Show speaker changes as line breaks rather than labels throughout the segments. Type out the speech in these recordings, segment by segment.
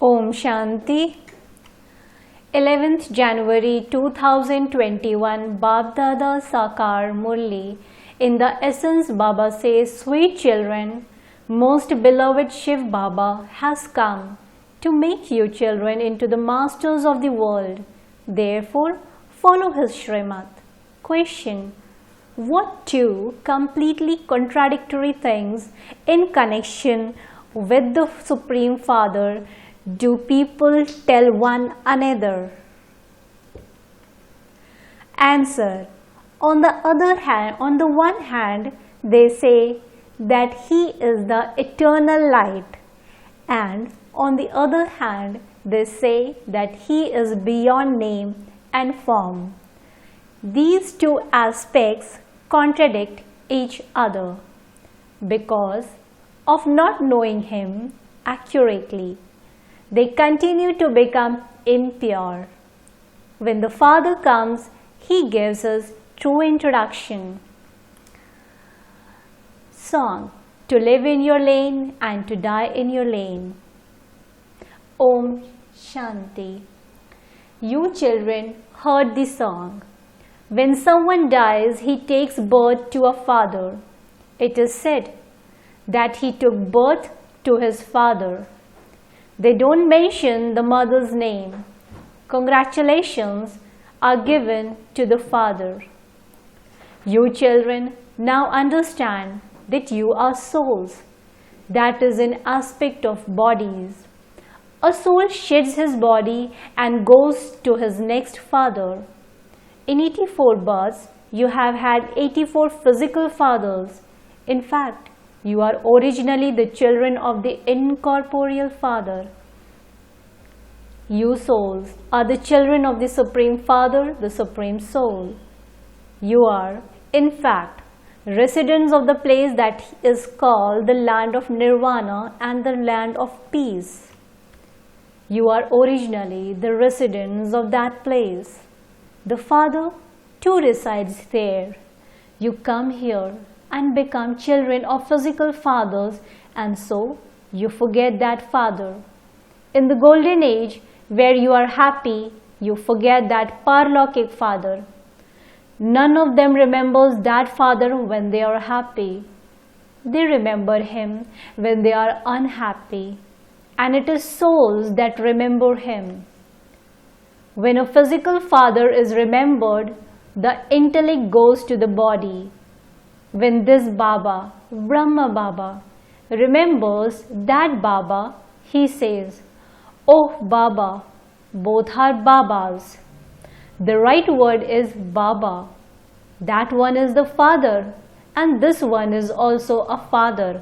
Om Shanti. 11th January 2021 Baapdada Murli. In the essence, Baba says, sweet children, most beloved Shiv Baba has come to make you children into the masters of the world. Therefore, follow his Srimad. Question: what two completely contradictory things in connection with the Supreme Father do people tell one another? Answer: on the one hand, they say that he is the eternal light, and on the other hand, they say that he is beyond name and form. These two aspects contradict each other because of not knowing him accurately. They continue to become impure. When the Father comes, he gives us true introduction. Song: to live in your lane and to die in your lane. Om Shanti. You children heard the song. When someone dies, he takes birth to a father. It is said that he took birth to his father. They don't mention the mother's name. Congratulations are given to the father. You children now understand that you are souls. That is an aspect of bodies. A soul sheds his body and goes to his next father. In 84 births, you have had 84 physical fathers. In fact, you are originally the children of the incorporeal Father. You souls are the children of the Supreme Father, the Supreme Soul. You are, in fact, residents of the place that is called the land of Nirvana and the land of peace. You are originally the residents of that place. The Father too resides there. You come here and become children of physical fathers, and so you forget that Father. In the golden age, where you are happy, you forget that Parlokik Father. None of them remembers that Father when they are happy. They remember him when they are unhappy, and it is souls that remember him. When a physical father is remembered, the intellect goes to the body. When this Baba, Brahma Baba, remembers that Baba, he says, "Oh Baba, both are Babas." The right word is Baba. That one is the father, and this one is also a father.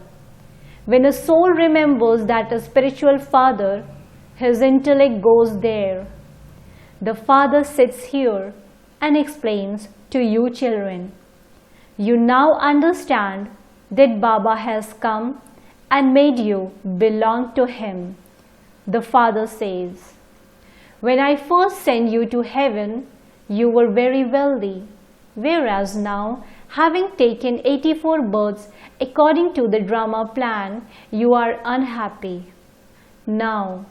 When a soul remembers that a spiritual father, his intellect goes there. The Father sits here and explains to you children. You now understand that Baba has come and made you belong to him. The Father says, when I first sent you to heaven, you were very wealthy, whereas now, having taken 84 births according to the drama plan, you are unhappy. Now,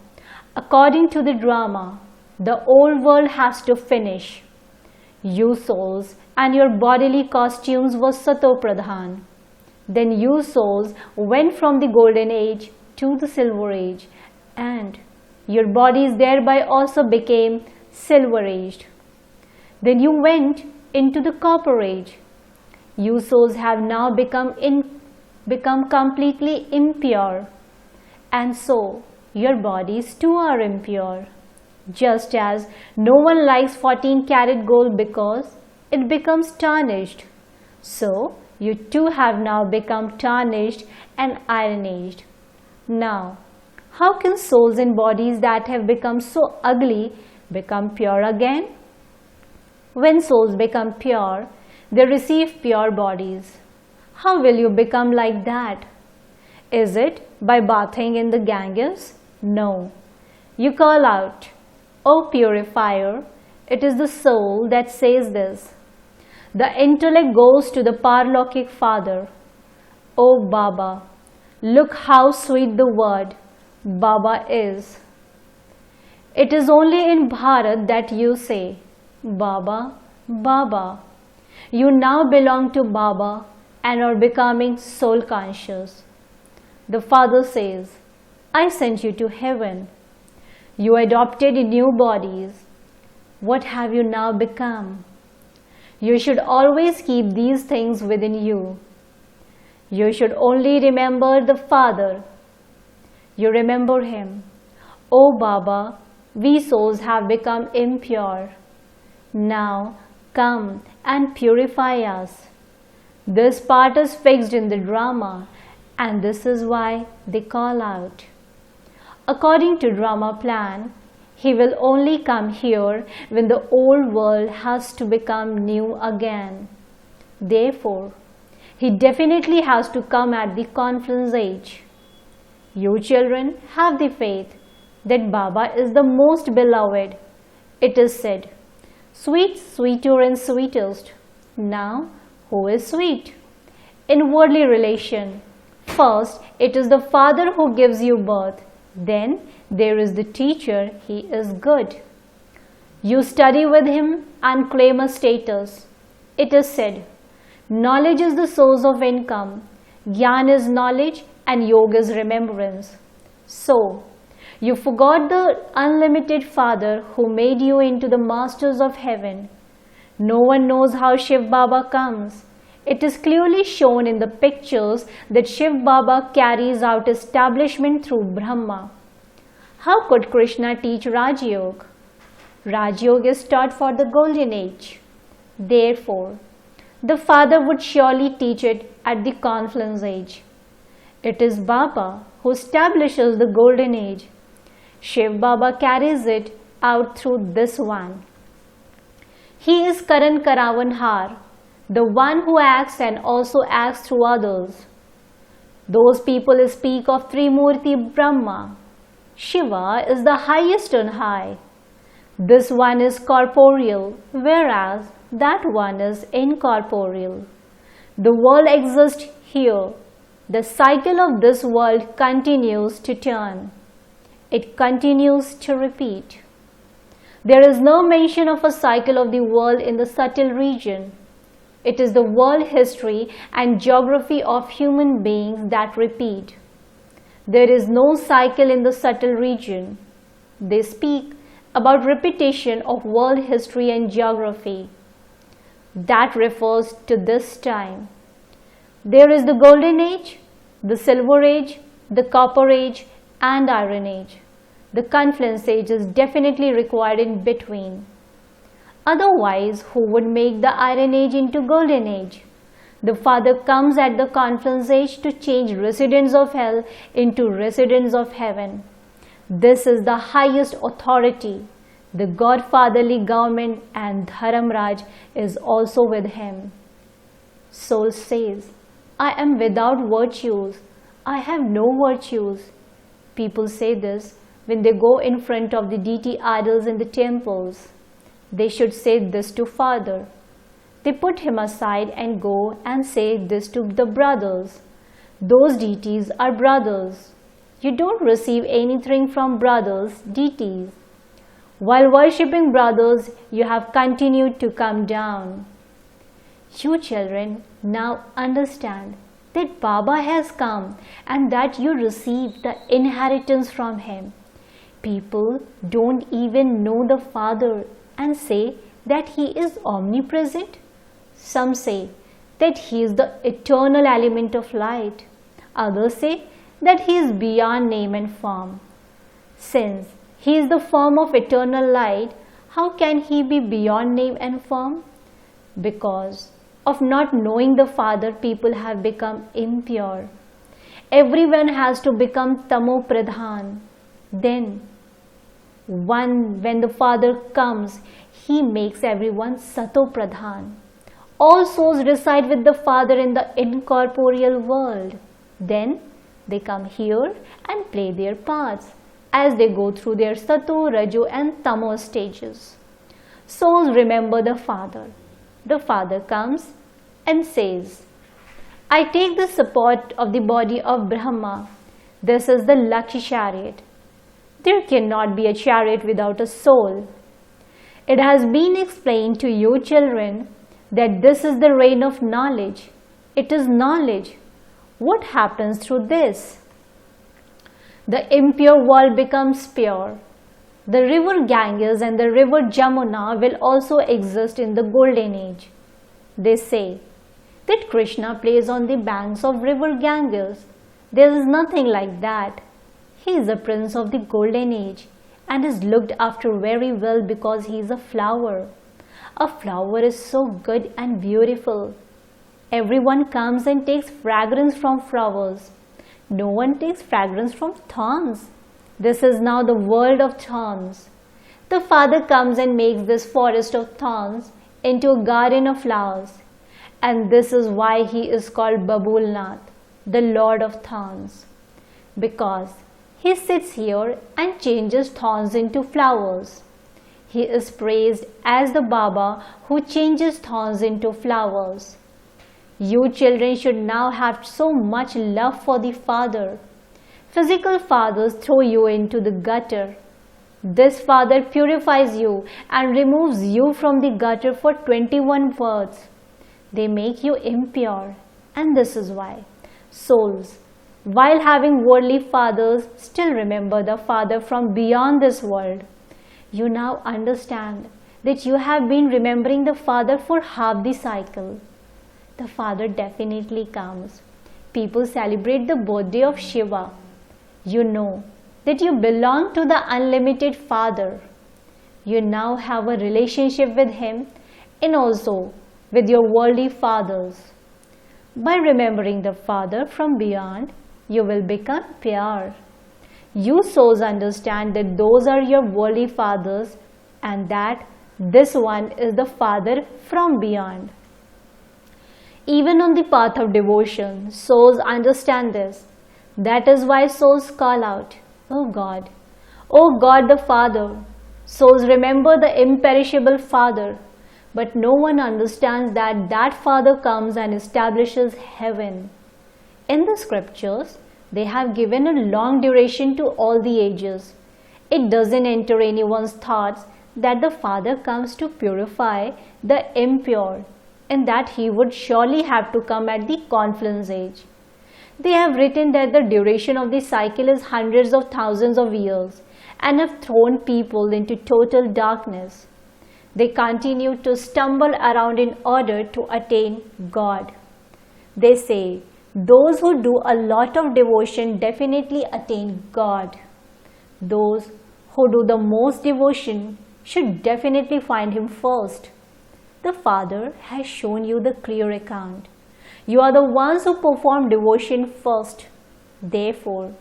according to the drama, the old world has to finish. You souls and your bodily costumes were Sato Pradhan. Then you souls went from the golden age to the silver age, and your bodies thereby also became silver aged. Then you went into the copper age. You souls have now become completely impure, and so your bodies too are impure. Just as no one likes 14-karat gold because it becomes tarnished, so you too have now become tarnished and iron-aged. Now, how can souls in bodies that have become so ugly become pure again? When souls become pure, they receive pure bodies. How will you become like that? Is it by bathing in the Ganges? No. You call out, "O purifier," it is the soul that says this. The intellect goes to the Parlokik Father. "O Baba, look how sweet the word Baba is." It is only in Bharat that you say, Baba, Baba. You now belong to Baba and are becoming soul conscious. The Father says, I sent you to heaven. You adopted new bodies. What have you now become? You should always keep these things within you. You should only remember the Father. You remember Him. O Baba, we souls have become impure. Now come and purify us. This part is fixed in the drama, and this is why they call out. According to drama plan, He will only come here when the old world has to become new again. Therefore, He definitely has to come at the confluence age. You children have the faith that Baba is the most beloved. It is said, sweet, sweeter and sweetest. Now, who is sweet? In worldly relation, first it is the father who gives you birth. Then there is the teacher, he is good. You study with him and claim a status. It is said, knowledge is the source of income, Gyan is knowledge and Yoga is remembrance. So, you forgot the unlimited Father who made you into the masters of heaven. No one knows how Shiv Baba comes. It is clearly shown in the pictures that Shiv Baba carries out establishment through Brahma. How could Krishna teach Raj Yoga? Raj Yoga is taught for the golden age. Therefore, the Father would surely teach it at the confluence age. It is Baba who establishes the golden age. Shiv Baba carries it out through this one. He is Karan Karavanhar, the one who acts and also acts through others. Those people speak of Trimurti Brahma. Shiva is the highest on high. This one is corporeal, whereas that one is incorporeal. The world exists here. The cycle of this world continues to turn. It continues to repeat. There is no mention of a cycle of the world in the subtle region. It is the world history and geography of human beings that repeat. There is no cycle in the subtle region. They speak about repetition of world history and geography. That refers to this time. There is the golden age, the silver age, the copper age, and iron age. The confluence age is definitely required in between. Otherwise, who would make the iron age into golden age? The Father comes at the confluence age to change residents of hell into residents of heaven. This is the highest authority. The godfatherly government and Dharamraj is also with him. Soul says, I am without virtues. I have no virtues. People say this when they go in front of the deity idols in the temples. They should say this to Father. They put him aside and go and say this to the brothers. Those deities are brothers. You don't receive anything from brothers, deities. While worshipping brothers, you have continued to come down. You children now understand that Baba has come and that you receive the inheritance from him. People don't even know the Father and say that he is omnipresent. Some say that he is the eternal element of light. Others say that he is beyond name and form. Since he is the form of eternal light, how can he be beyond name and form? Because of not knowing the Father, people have become impure. Everyone has to become Tamo Pradhan. Then, when the Father comes, he makes everyone Sato Pradhan. All souls reside with the Father in the incorporeal world. Then, they come here and play their parts as they go through their Sato, Rajo and Tamo stages. Souls remember the Father. The Father comes and says, I take the support of the body of Brahma. This is the Lakshya chariot. There cannot be a chariot without a soul. It has been explained to you children that this is the reign of knowledge. It is knowledge. What happens through this? The impure world becomes pure. The river Ganges and the river Jamuna will also exist in the golden age. They say that Krishna plays on the banks of river Ganges. There is nothing like that. He is a prince of the golden age and is looked after very well because he is a flower. A flower is so good and beautiful. Everyone comes and takes fragrance from flowers. No one takes fragrance from thorns. This is now the world of thorns. The Father comes and makes this forest of thorns into a garden of flowers. And this is why he is called Babulnath, the Lord of Thorns. Because he sits here and changes thorns into flowers. He is praised as the Baba who changes thorns into flowers. You children should now have so much love for the Father. Physical fathers throw you into the gutter. This Father purifies you and removes you from the gutter for 21 words. They make you impure, and this is why souls, while having worldly fathers, still remember the Father from beyond this world. You now understand that you have been remembering the Father for half the cycle. The Father definitely comes. People celebrate the birthday of Shiva. You know that you belong to the unlimited Father. You now have a relationship with Him and also with your worldly fathers. By remembering the Father from beyond, you will become pure. You souls understand that those are your worldly fathers and that this one is the Father from beyond. Even on the path of devotion, souls understand this. That is why souls call out, "Oh God the Father." Souls remember the imperishable Father, but no one understands that that Father comes and establishes heaven. In the scriptures, they have given a long duration to all the ages. It doesn't enter anyone's thoughts that the Father comes to purify the impure and that He would surely have to come at the confluence age. They have written that the duration of the cycle is hundreds of thousands of years and have thrown people into total darkness. They continue to stumble around in order to attain God. They say those who do a lot of devotion definitely attain God. Those who do the most devotion should definitely find Him first. The Father has shown you the clear account. You are the ones who perform devotion first. Therefore,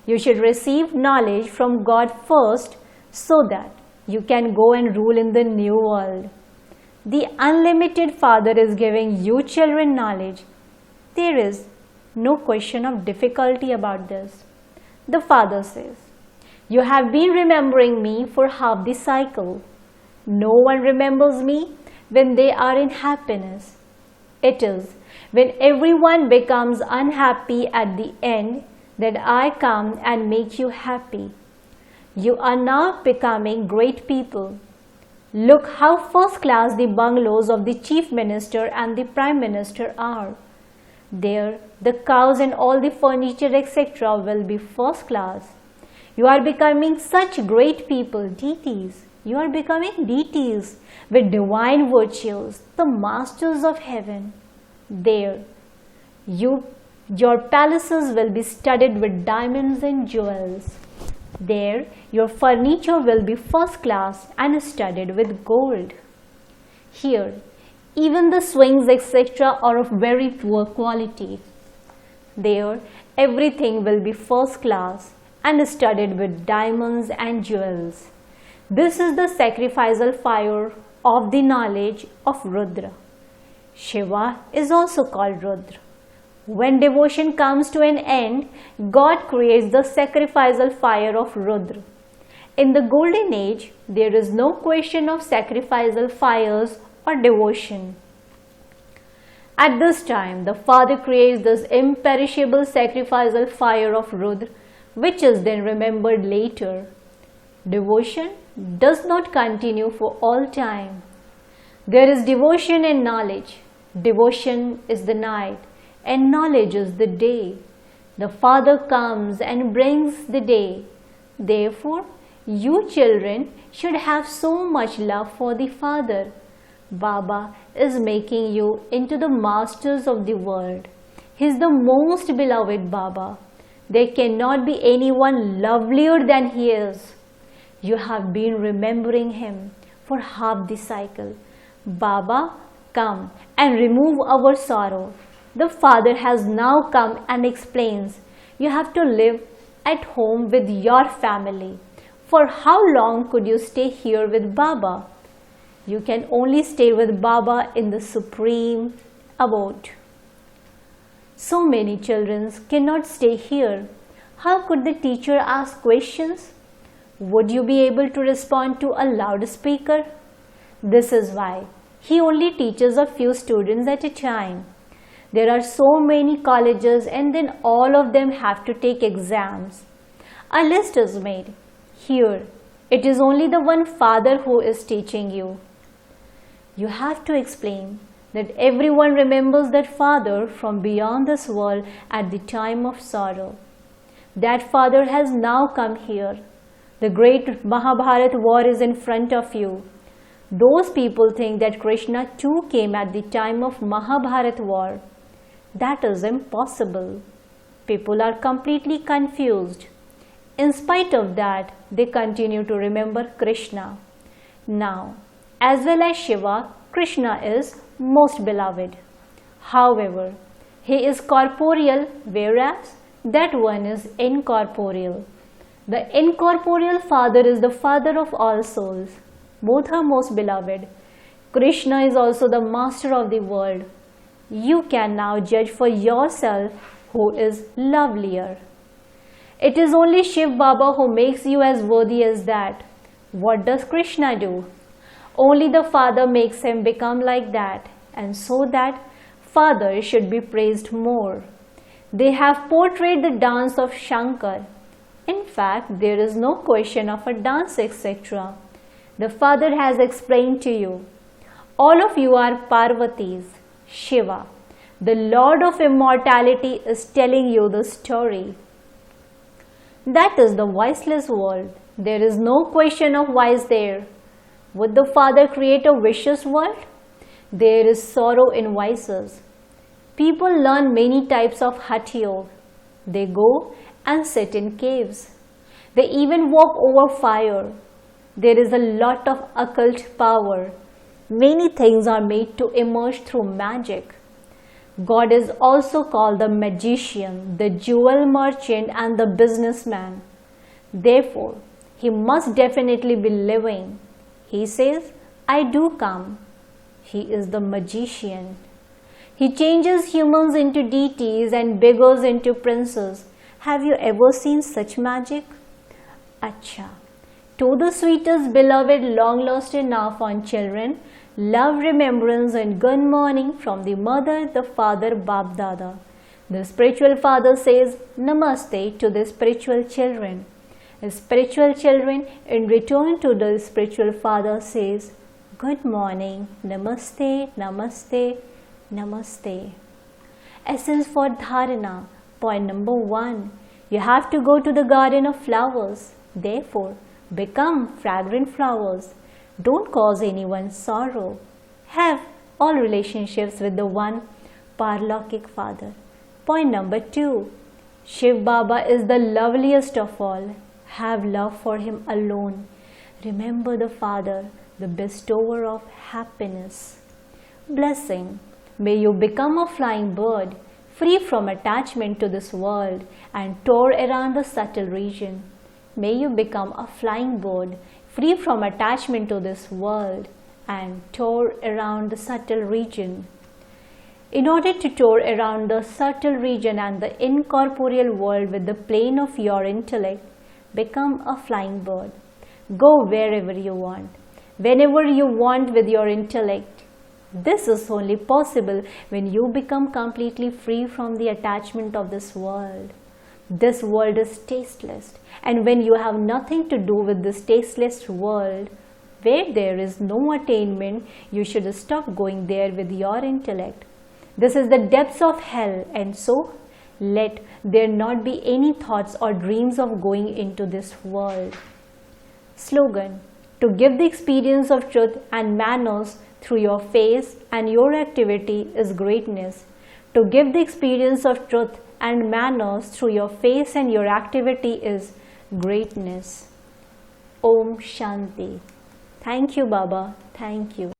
you should receive knowledge from God first so that you can go and rule in the new world. The unlimited Father is giving you children knowledge. There is no question of difficulty about this. The Father says, "You have been remembering me for half the cycle. No one remembers me when they are in happiness. It is when everyone becomes unhappy at the end that I come and make you happy. You are now becoming great people. Look how first class the bungalows of the Chief Minister and the Prime Minister are. There, the cows and all the furniture etc. will be first class. You are becoming such great people, deities. You are becoming deities with divine virtues, the masters of heaven. There, your palaces will be studded with diamonds and jewels. There, your furniture will be first class and studded with gold. Here, even the swings etc. are of very poor quality. There, everything will be first class and studded with diamonds and jewels. This is the sacrificial fire of the knowledge of Rudra. Shiva is also called Rudra. When devotion comes to an end, God creates the sacrificial fire of Rudra. In the golden age, there is no question of sacrificial fires or devotion. At this time, the Father creates this imperishable sacrificial fire of Rudra, which is then remembered later. Devotion does not continue for all time. There is devotion and knowledge. Devotion is the night and knowledge is the day. The Father comes and brings the day. Therefore, you children should have so much love for the Father. Baba is making you into the masters of the world. He is the most beloved Baba. There cannot be anyone lovelier than he is. You have been remembering him for half the cycle. Baba, come and remove our sorrow. The Father has now come and explains, you have to live at home with your family. For how long could you stay here with Baba? You can only stay with Baba in the supreme abode. So many children cannot stay here. How could the teacher ask questions? Would you be able to respond to a loudspeaker? This is why he only teaches a few students at a time. There are so many colleges and then all of them have to take exams. A list is made. Here, it is only the one Father who is teaching you. You have to explain that everyone remembers that Father from beyond this world at the time of sorrow. That Father has now come here. The great Mahabharata war is in front of you. Those people think that Krishna too came at the time of Mahabharata war. That is impossible. People are completely confused. In spite of that, they continue to remember Krishna. Now, as well as Shiva, Krishna is most beloved. However, he is corporeal, whereas that one is incorporeal. The incorporeal Father is the Father of all souls. Both are most beloved. Krishna is also the master of the world. You can now judge for yourself who is lovelier. It is only Shiv Baba who makes you as worthy as that. What does Krishna do? Only the Father makes him become like that, and so that Father should be praised more. They have portrayed the dance of Shankar. In fact, there is no question of a dance, etc. The Father has explained to you. All of you are Parvatis. Shiva, the Lord of immortality, is telling you the story. That is the voiceless world. There is no question of voice there. Would the Father create a vicious world? There is sorrow in vices. People learn many types of Hatha Yoga. They go and sit in caves. They even walk over fire. There is a lot of occult power. Many things are made to emerge through magic. God is also called the magician, the jewel merchant and the businessman. Therefore, he must definitely be living. He says, I do come. He is the magician. He changes humans into deities and beggars into princes. Have you ever seen such magic? Acha. To the sweetest beloved long lost enough on children, love, remembrance and good morning from the mother, the father, Baapdada. The spiritual father says Namaste to the spiritual children. The spiritual children in return to the spiritual father says good morning, Namaste, Namaste, Namaste. Essence for Dharana. Point number 1. You have to go to the garden of flowers. Therefore, become fragrant flowers. Don't cause anyone sorrow. Have all relationships with the one Parlokik Father. Point number 2. Shiv Baba is the loveliest of all. Have love for him alone. Remember the Father, the bestower of happiness. Blessing. May you become a flying bird, free from attachment to this world and tour around the subtle region. May you become a flying bird, free from attachment to this world and tour around the subtle region. In order to tour around the subtle region and the incorporeal world with the plane of your intellect, become a flying bird. Go wherever you want, whenever you want with your intellect. This is only possible when you become completely free from the attachment of this world. This world is tasteless, and when you have nothing to do with this tasteless world, where there is no attainment, you should stop going there with your intellect. This is the depths of hell, and so let there not be any thoughts or dreams of going into this world. Slogan: to give the experience of truth and manners through your face and your activity is greatness. To give the experience of truth and manners through your face and your activity is greatness. Om Shanti. Thank you, Baba. Thank you.